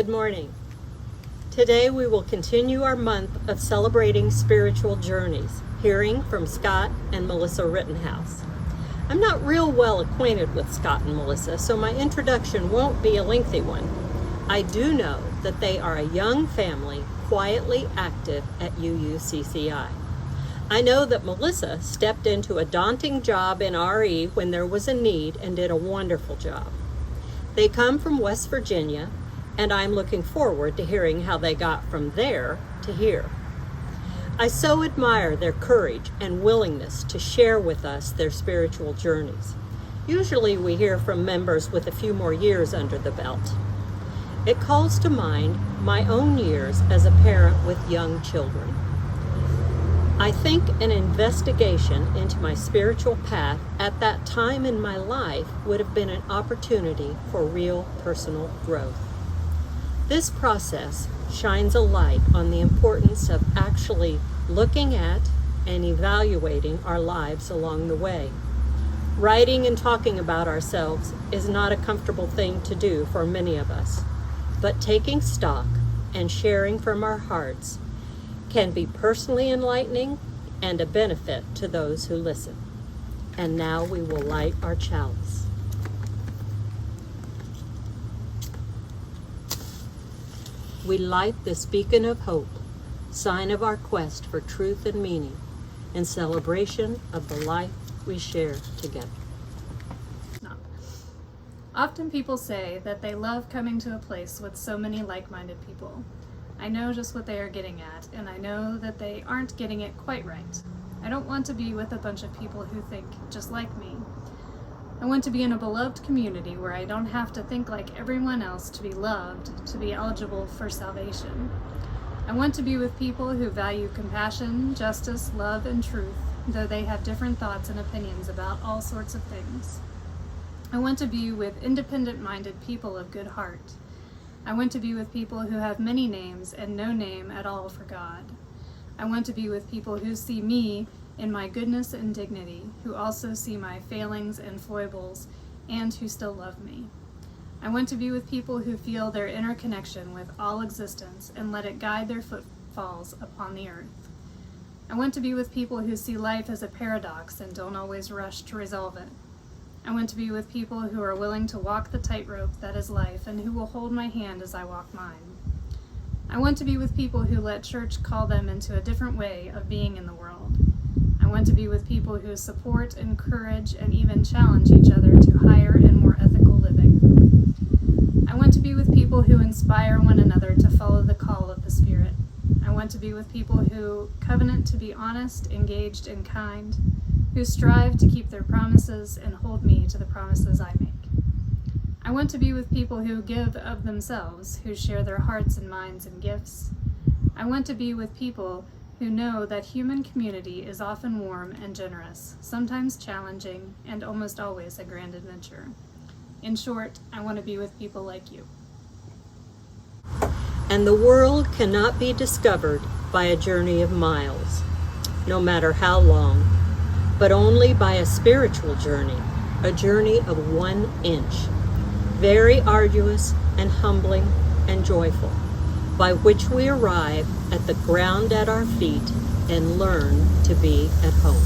Good morning. Today we will continue our month of celebrating spiritual journeys, hearing from Scott and Melissa Rittenhouse. I'm not real well acquainted with Scott and Melissa, so my introduction won't be a lengthy one. I do know that they are a young family quietly active at UUCCI. I know that Melissa stepped into a daunting job in RE when there was a need and did a wonderful job. They come from West Virginia, and I'm looking forward to hearing how they got from there to here. I so admire their courage and willingness to share with us their spiritual journeys. Usually we hear from members with a few more years under the belt. It calls to mind my own years as a parent with young children. I think an investigation into my spiritual path at that time in my life would have been an opportunity for real personal growth. This process shines a light on the importance of actually looking at and evaluating our lives along the way. Writing and talking about ourselves is not a comfortable thing to do for many of us, but taking stock and sharing from our hearts can be personally enlightening and a benefit to those who listen. And now we will light our chalice. We light this beacon of hope, sign of our quest for truth and meaning, in celebration of the life we share together. Often people say that they love coming to a place with so many like-minded people. I know just what they are getting at, and I know that they aren't getting it quite right. I don't want to be with a bunch of people who think just like me. I want to be in a beloved community where I don't have to think like everyone else to be loved, to be eligible for salvation. I want to be with people who value compassion, justice, love, and truth, though they have different thoughts and opinions about all sorts of things. I want to be with independent-minded people of good heart. I want to be with people who have many names and no name at all for God. I want to be with people who see me in my goodness and dignity, who also see my failings and foibles, and who still love me. I want to be with people who feel their inner connection with all existence and let it guide their footfalls upon the earth. I want to be with people who see life as a paradox and don't always rush to resolve it. I want to be with people who are willing to walk the tightrope that is life and who will hold my hand as I walk mine. I want to be with people who let church call them into a different way of being in the world. I want to be with people who support, encourage, and even challenge each other to higher and more ethical living. I want to be with people who inspire one another to follow the call of the Spirit. I want to be with people who covenant to be honest, engaged, and kind, who strive to keep their promises and hold me to the promises I make. I want to be with people who give of themselves, who share their hearts and minds and gifts. I want to be with people who know that human community is often warm and generous, sometimes challenging, and almost always a grand adventure. In short, I want to be with people like you. And the world cannot be discovered by a journey of miles, no matter how long, but only by a spiritual journey, a journey of 1 inch, very arduous and humbling and joyful, by which we arrive at the ground at our feet and learn to be at home.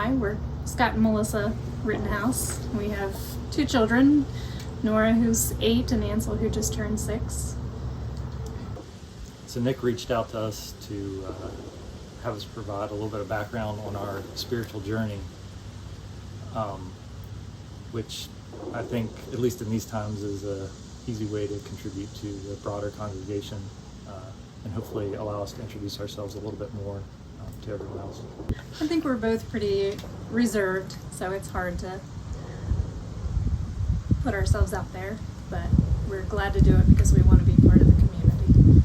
Hi, we're Scott and Melissa Rittenhouse. We have 2 children, Nora who's 8 and Ansel who just turned 6. So Nick reached out to us to have us provide a little bit of background on our spiritual journey, which I think, at least in these times, is an easy way to contribute to the broader congregation and hopefully allow us to introduce ourselves a little bit more to everyone else. I think we're both pretty reserved, so it's hard to put ourselves out there, but we're glad to do it because we want to be part of the community.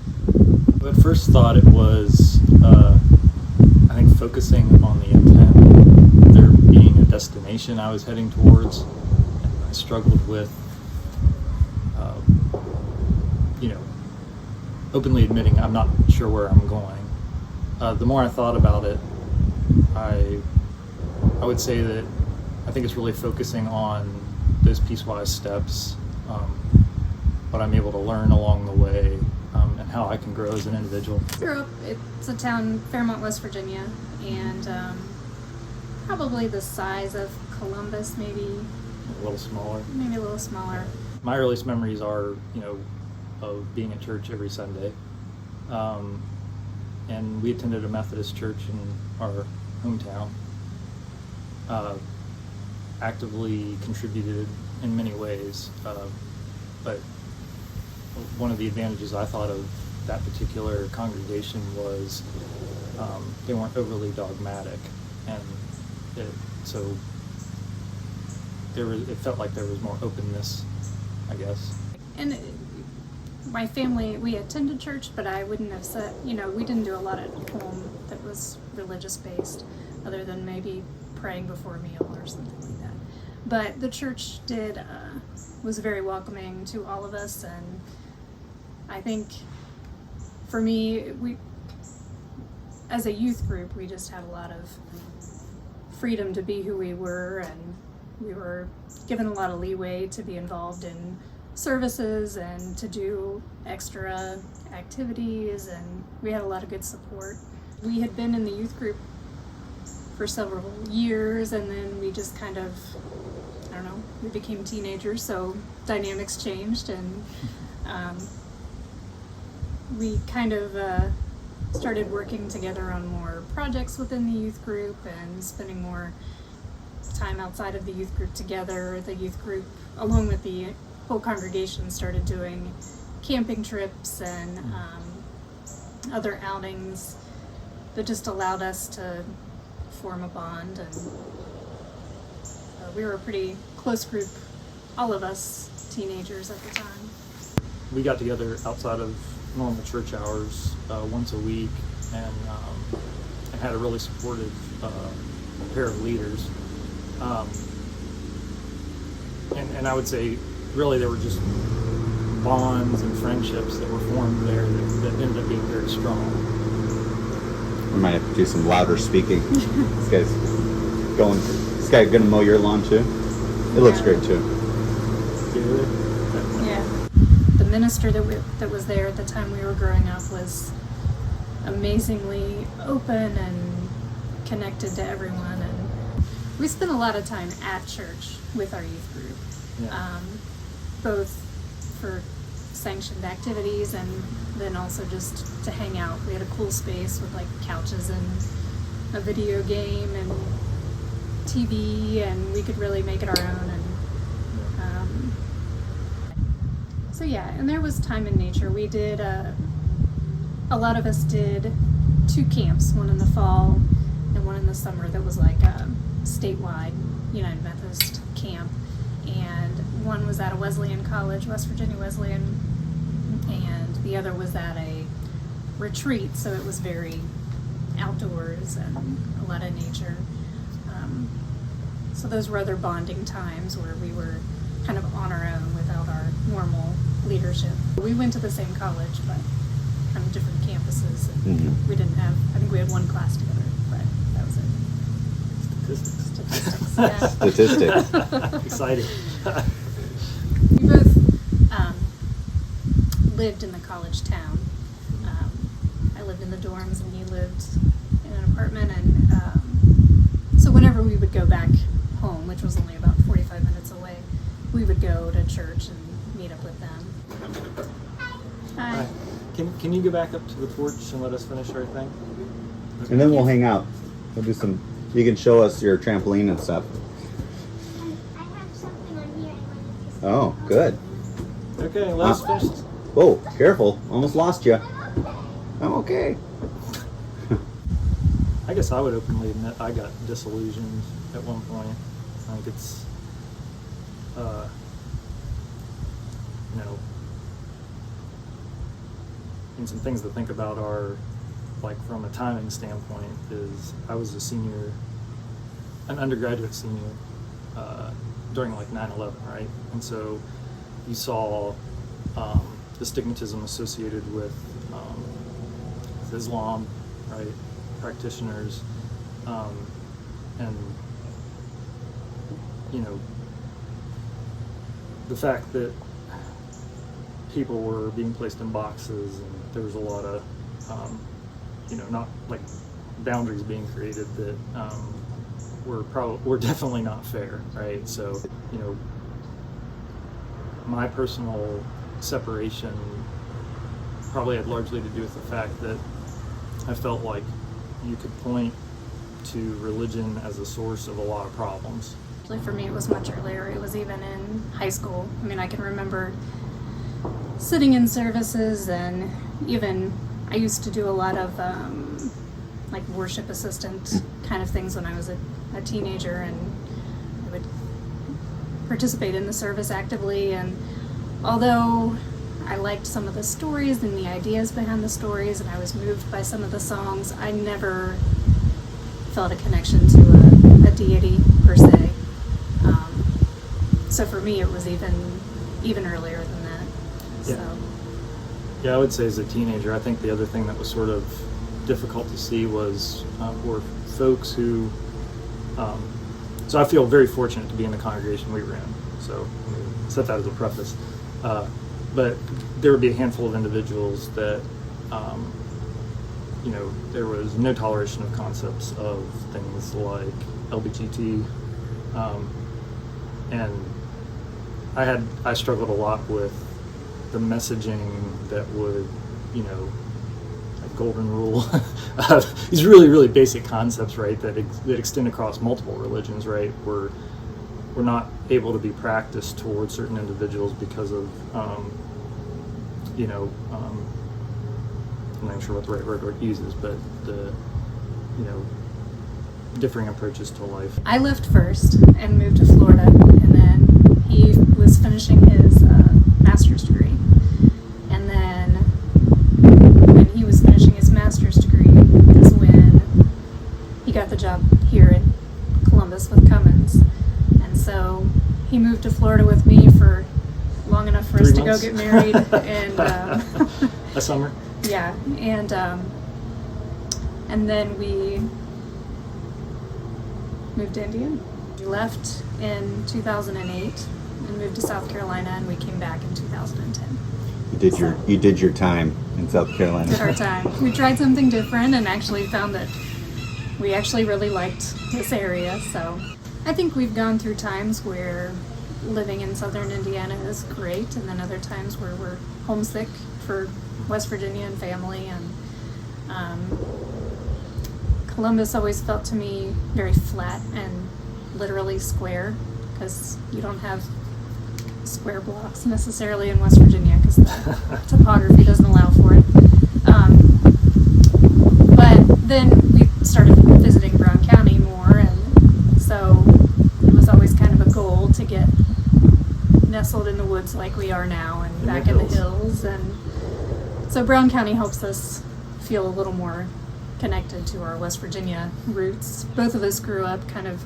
At first thought it was, I think, focusing on the intent, there being a destination I was heading towards, and I struggled with, openly admitting I'm not sure where I'm going. The more I thought about it, I would say that I think it's really focusing on those piecewise steps, what I'm able to learn along the way, and how I can grow as an individual. Grew up, it's a town, Fairmont, West Virginia, and probably the size of Columbus, maybe A little smaller. maybe a little smaller. My earliest memories are, of being at church every Sunday. And we attended a Methodist church in our hometown. Actively contributed in many ways, but one of the advantages I thought of that particular congregation was they weren't overly dogmatic, and so it felt like there was more openness, I guess. And my family, we attended church, but I wouldn't have said, we didn't do a lot at home that was religious based, other than maybe praying before a meal or something like that. But the church was very welcoming to all of us, and I think for me, as a youth group, we just had a lot of freedom to be who we were, and we were given a lot of leeway to be involved in services and to do extra activities, and we had a lot of good support. We had been in the youth group for several years, and then we just kind of, we became teenagers, so dynamics changed, and we kind of started working together on more projects within the youth group and spending more time outside of the youth group together. The youth group, along with the whole congregation, started doing camping trips and other outings that just allowed us to form a bond, and we were a pretty close group, all of us teenagers at the time. We got together outside of normal church hours once a week, and had a really supportive pair of leaders. And I would say, really, there were just bonds and friendships that were formed there that ended up being very strong. We might have to do some louder speaking. This guy's gonna mow your lawn too? It looks great too. Yeah. The minister that was there at the time we were growing up was amazingly open and connected to everyone, and we spent a lot of time at church with our youth group. Yeah. Both for sanctioned activities and then also just to hang out. We had a cool space with like couches and a video game and TV, and we could really make it our own. And so yeah, and there was time in nature. We did a lot of us did 2 camps, one in the fall and one in the summer, that was like a statewide United Methodist camp. And one was at a Wesleyan college, West Virginia Wesleyan, and the other was at a retreat, so it was very outdoors and a lot of nature. So those were other bonding times where we were kind of on our own without our normal leadership. We went to the same college, but on different campuses, and we didn't have, I think we had one class together, but that was it. Statistics. Yeah. Statistics. Exciting. We both lived in the college town. I lived in the dorms and he lived in an apartment, and so when whenever we would go back home, which was only about 45 minutes away, we would go to church and meet up with them. Hi. Hi. Can you go back up to the porch and let us finish our thing? And then we'll hang out. We'll do some. You can show us your trampoline and stuff. I have something on here I wanted to Oh, good. Okay, let us finish. Whoa, careful. Almost lost you. I'm okay. I guess I would openly admit I got disillusioned at one point. I think it's, you know, and some things to think about are, like, from a timing standpoint, is I was a senior, an undergraduate senior, during like 9/11, right? And so you saw the stigmatism associated with Islam, right? Practitioners, and you know, the fact that people were being placed in boxes, and there was a lot of you know, not like boundaries being created that were definitely not fair, right? So, you know, my personal separation probably had largely to do with the fact that I felt like you could point to religion as a source of a lot of problems. Actually, for me, it was much earlier. It was even in high school. I mean, I can remember sitting in services, and even I used to do a lot of like worship assistant kind of things when I was a teenager, and I would participate in the service actively. And although I liked some of the stories and the ideas behind the stories, and I was moved by some of the songs, I never felt a connection to a deity per se. So for me, it was even earlier than that. Yeah. So. Yeah, I would say as a teenager, I think the other thing that was sort of difficult to see was were folks who. So I feel very fortunate to be in the congregation we were in. So let me set that as a preface. But there would be a handful of individuals that, you know, there was no toleration of concepts of things like LGBT, and I struggled a lot with the messaging that would, you know, like golden rule, these really, really basic concepts, right, that extend across multiple religions, right, were not able to be practiced towards certain individuals because of, you know, I'm not sure what the right word uses, but the, you know, differing approaches to life. I left first and moved to Florida, and then he was finishing his master's degree. And then when he was finishing his master's degree is when he got the job here in Columbus with Cummins. And so he moved to Florida with me for long enough for 3 us to months. go get married. And A summer. yeah, and then we moved to Indiana. We left in 2008 and moved to South Carolina, and we came back in 2010. You did your time in South Carolina. Did our time. We tried something different and actually found that we actually really liked this area. So I think we've gone through times where living in southern Indiana is great, and then other times where we're homesick for West Virginia and family. And Columbus always felt to me very flat and literally square, because you don't have square blocks necessarily in West Virginia because the topography doesn't allow for it. But then we started visiting Brown County more, and so it was always kind of a goal to get nestled in the woods like we are now, and back in the hills. And so Brown County helps us feel a little more connected to our West Virginia roots. Both of us grew up kind of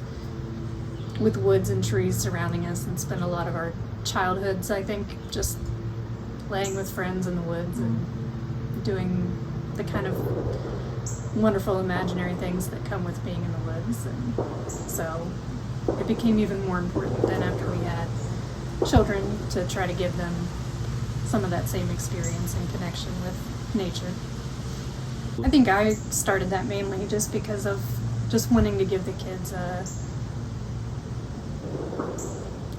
with woods and trees surrounding us, and spent a lot of our childhoods, I think, just playing with friends in the woods and doing the kind of wonderful imaginary things that come with being in the woods. And so it became even more important then after we had children to try to give them some of that same experience and connection with nature. I think I started that mainly just because of just wanting to give the kids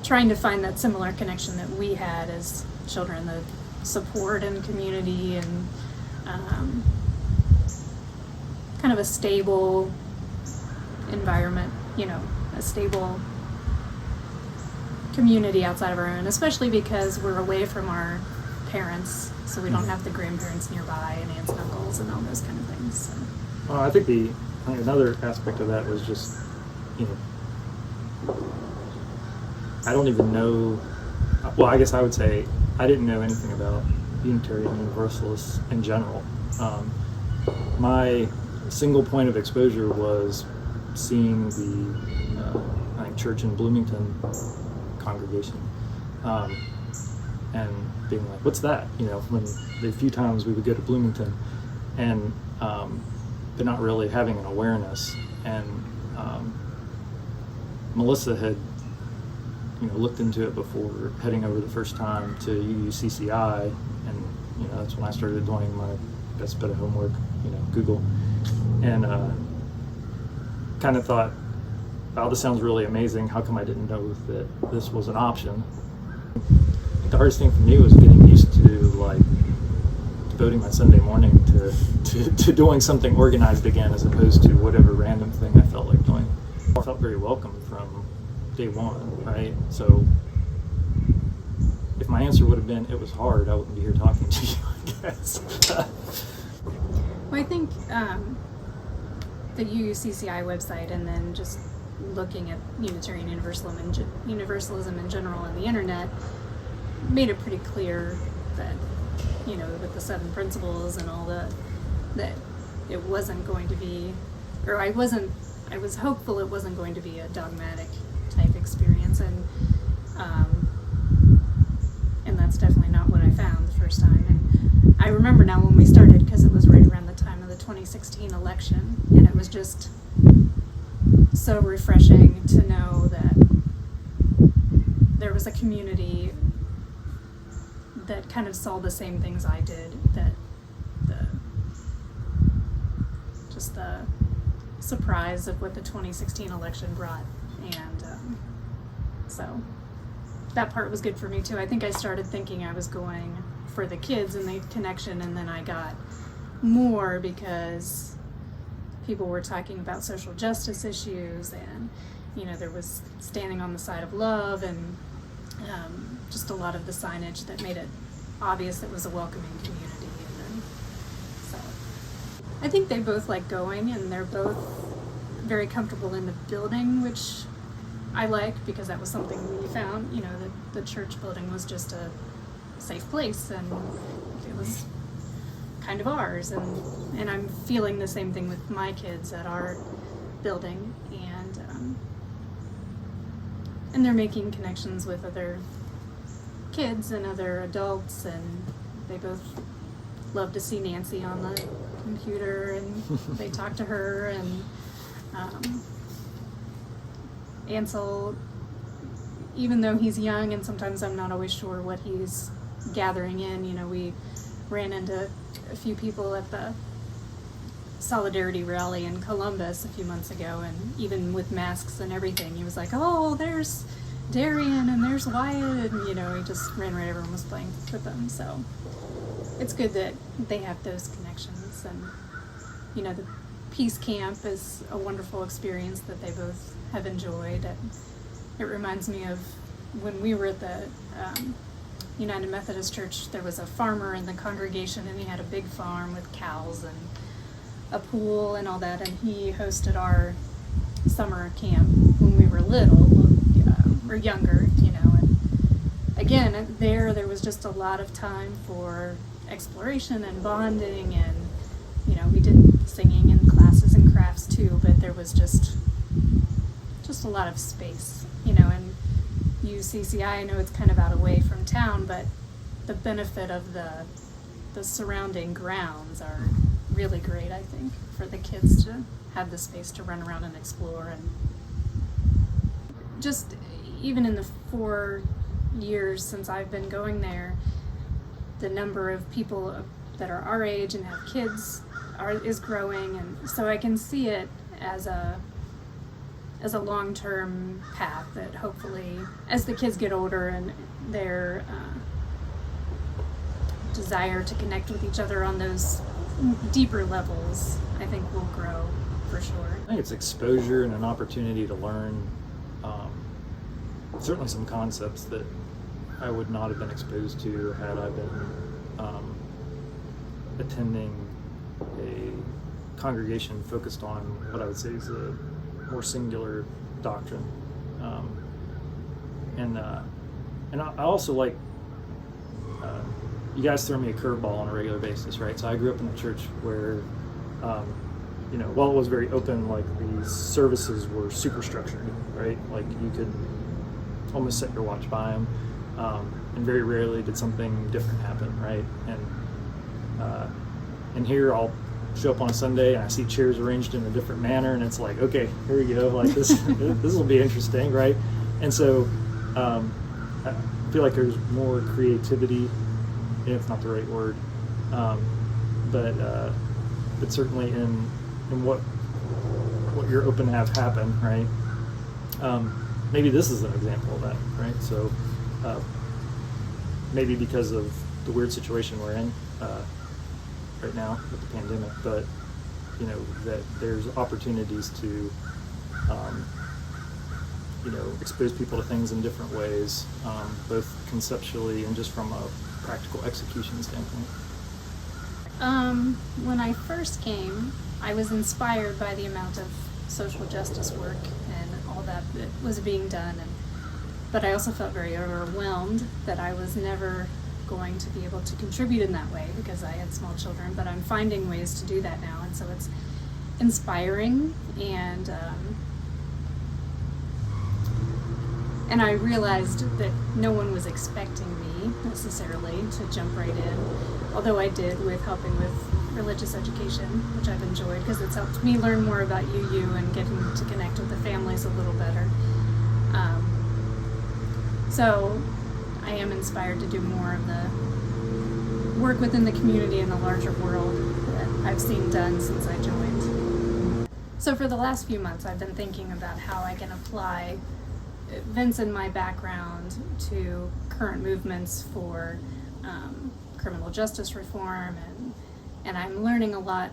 trying to find that similar connection that we had as children, the support and community and kind of a stable environment, a stable community outside of our own, especially because we're away from our parents, so we don't have the grandparents nearby and aunts and uncles and all those kind of things. So. Well, I think another aspect of that was just, I don't even know, well, I guess I would say I didn't know anything about Unitarian Universalists in general. My single point of exposure was seeing the I think church in Bloomington congregation, and being like, "What's that?" When the few times we would go to Bloomington, and but not really having an awareness. And Melissa had looked into it before heading over the first time to UUCCI, and that's when I started doing my best bit of homework, Google, and kind of thought, wow, this sounds really amazing. How come I didn't know that this was an option? The hardest thing for me was getting used to devoting my Sunday morning to doing something organized again, as opposed to whatever random thing I felt like doing. I felt very welcome from day one, right? So if my answer would have been it was hard, I wouldn't be here talking to you, I guess. Well, I think the UUCCI website, and then just looking at Unitarian Universalism in general on the internet, made it pretty clear that, with the 7 principles and all that it wasn't going to be, or I was hopeful it wasn't going to be a dogmatic type experience, and that's definitely not what I found the first time. And I remember now when we started, because it was right around the time of the 2016 election, and it was just so refreshing to know that there was a community that kind of saw the same things I did, that the surprise of what the 2016 election brought, and so that part was good for me too. I think I started thinking I was going for the kids and the connection, and then I got more because people were talking about social justice issues, and there was standing on the side of love, and just a lot of the signage that made it obvious it was a welcoming community. And then, so I think they both like going, and they're both very comfortable in the building, which I like, because that was something we found, the church building was just a safe place, and it was kind of ours, and I'm feeling the same thing with my kids at our building, and they're making connections with other kids and other adults, and they both love to see Nancy on the computer, and they talk to her, and Ansel, even though he's young and sometimes I'm not always sure what he's gathering in, we ran into a few people at the Solidarity rally in Columbus a few months ago, and even with masks and everything, he was like, "Oh, there's Darian and there's Wyatt," and he just ran right over and was playing with them. So it's good that they have those connections, and the Peace Camp is a wonderful experience that they both have enjoyed. And it reminds me of when we were at the United Methodist Church. There was a farmer in the congregation, and he had a big farm with cows and a pool and all that, and he hosted our summer camp when we were little, or younger, and again, there was just a lot of time for exploration and bonding, and we did singing and classes and crafts too, but there was just a lot of space, and UCCI, I know it's kind of out away from town, but the benefit of the surrounding grounds are really great, I think, for the kids to have the space to run around and explore. And just even in the 4 years since I've been going there, the number of people that are our age and have kids is growing, and so I can see it as a long-term path that hopefully, as the kids get older and their desire to connect with each other on those deeper levels, I think will grow for sure. I think it's exposure and an opportunity to learn certainly some concepts that I would not have been exposed to had I been attending a congregation focused on what I would say is a more singular doctrine. And I also like, you guys throw me a curveball on a regular basis, right? So I grew up in a church where, while it was very open, like the services were super structured, right? Like you could almost set your watch by them, and very rarely did something different happen, right? And here I'll show up on a Sunday and I see chairs arranged in a different manner, and it's like, okay, here we go, like this will be interesting, right? And so I feel like there's more creativity, if it's not the right word, but certainly in what you're open to have happen, right? Maybe this is an example of that, right? So maybe because of the weird situation we're in right now with the pandemic, but that there's opportunities to expose people to things in different ways, both conceptually and just from a practical execution standpoint. When I first came, I was inspired by the amount of social justice work and all that was being done, but I also felt very overwhelmed that I was never going to be able to contribute in that way because I had small children, but I'm finding ways to do that now, and so it's inspiring, and I realized that no one was expecting me necessarily to jump right in, although I did with helping with religious education, which I've enjoyed because it's helped me learn more about UU and getting to connect with the families a little better. So I am inspired to do more of the work within the community and the larger world that I've seen done since I joined. So for the last few months, I've been thinking about how I can apply Vince and my background to current movements for criminal justice reform, and I'm learning a lot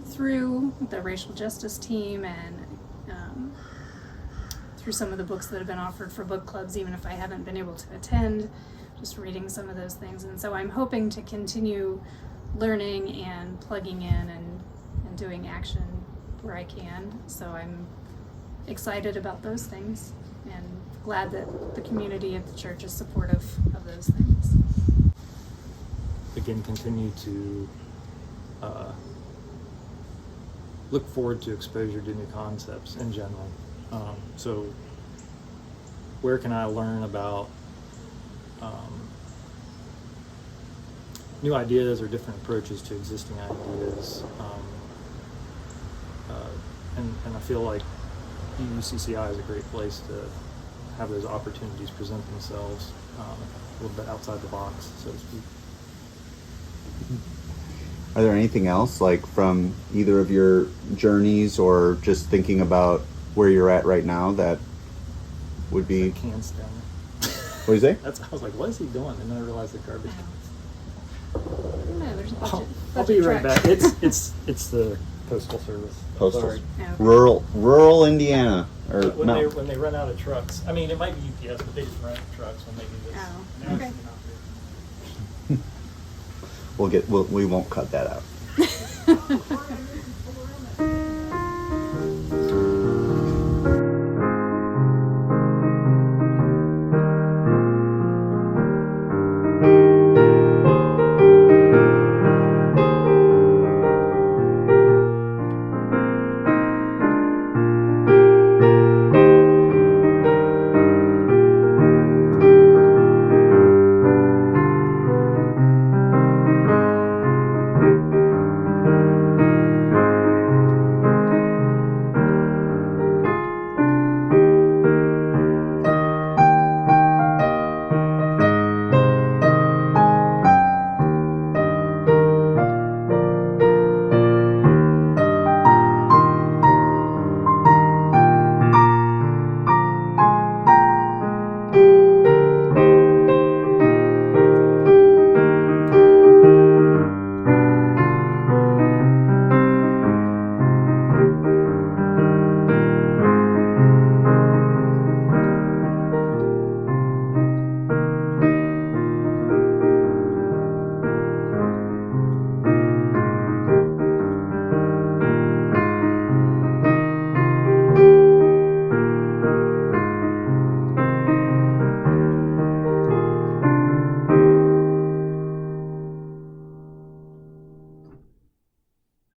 through the racial justice team and through some of the books that have been offered for book clubs, even if I haven't been able to attend, just reading some of those things. And so I'm hoping to continue learning and plugging in and doing action where I can. So I'm excited about those things and glad that the community at the church is supportive of those things. Again, continue to look forward to exposure to new concepts in general. So where can I learn about new ideas or different approaches to existing ideas? And I feel like UCCI is a great place to have those opportunities present themselves a little bit outside the box, so to speak. Are there anything else, like from either of your journeys or just thinking about where you're at right now, that would be... Cans down there. What do you say? I was like, what is he doing? And then I realized the garbage cans. No, there's a bunch I'll of be right trucks. back. It's the postal service. Postal. Sorry. Okay. Rural Indiana, or When no? they run out of trucks. I mean, it might be UPS, but they just rent trucks when they do this. Oh, Now okay. it's not there. We won't cut that out.